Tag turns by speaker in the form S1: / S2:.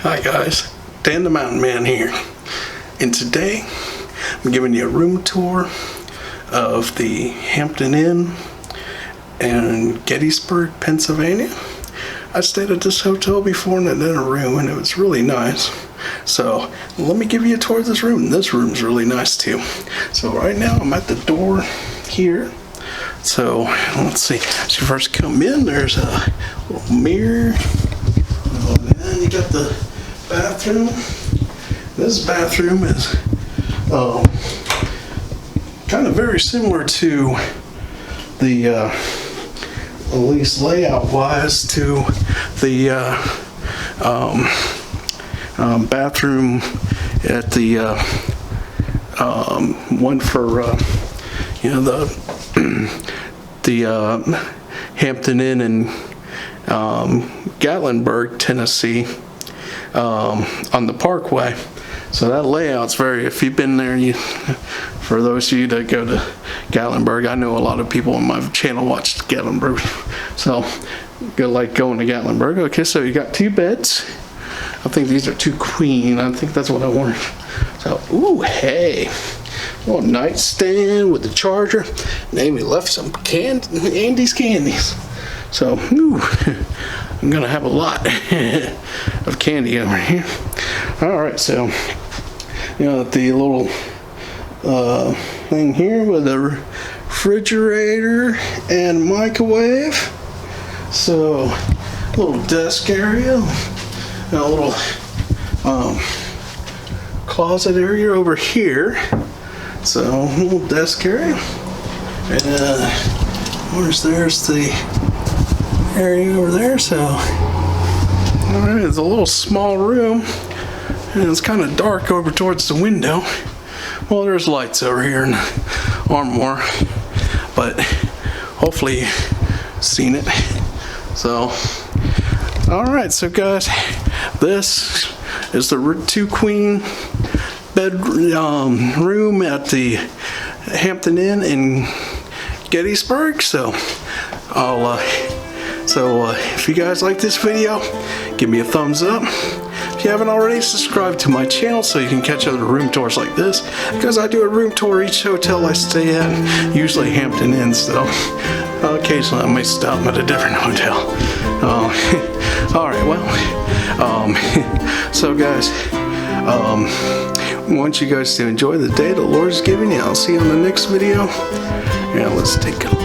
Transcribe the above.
S1: Hi guys, Dan the Mountain Man here, and today I'm giving you a room tour of the Hampton Inn in Gettysburg, Pennsylvania. I stayed at this hotel before and I did a room and it was really nice. So let me give you a tour of this room. This room's really nice too. So right now I'm at the door here. So let's see, as you first come in, there's a little mirror. And then you got the bathroom. This bathroom is kind of very similar to the, at least layout wise, to the bathroom at the one for the Hampton Inn in Gatlinburg, Tennessee, on the Parkway. So that layout's very, if you've been there, for those of you that go to Gatlinburg, I know a lot of people on my channel watch Gatlinburg, so good like going to Gatlinburg. Okay, so you got two beds. I think these are two queen. I think that's what I wanted. So, ooh, hey, little nightstand with the charger. And Amy left some Andy's candies. So, ooh, I'm gonna have a lot of candy over here. All right, so the little thing here with a refrigerator and microwave. So, a little desk area, and a little closet area over here. So, a little desk area, and there's the area over there. So, all right, it's a little small room, and it's kind of dark over towards the window. Well, there's lights over here in the armoire, but hopefully you've seen it. So, all right, so guys, this is the two queen bed room at the Hampton Inn in Gettysburg. So, if you guys like this video, give me a thumbs up. If you haven't already, subscribe to my channel so you can catch other room tours like this, because I do a room tour each hotel I stay at, usually Hampton Inn, so occasionally I may stop at a different hotel. Alright, well, so guys, I want you guys to enjoy the day the Lord's giving you. I'll see you on the next video. Yeah, let's take a look.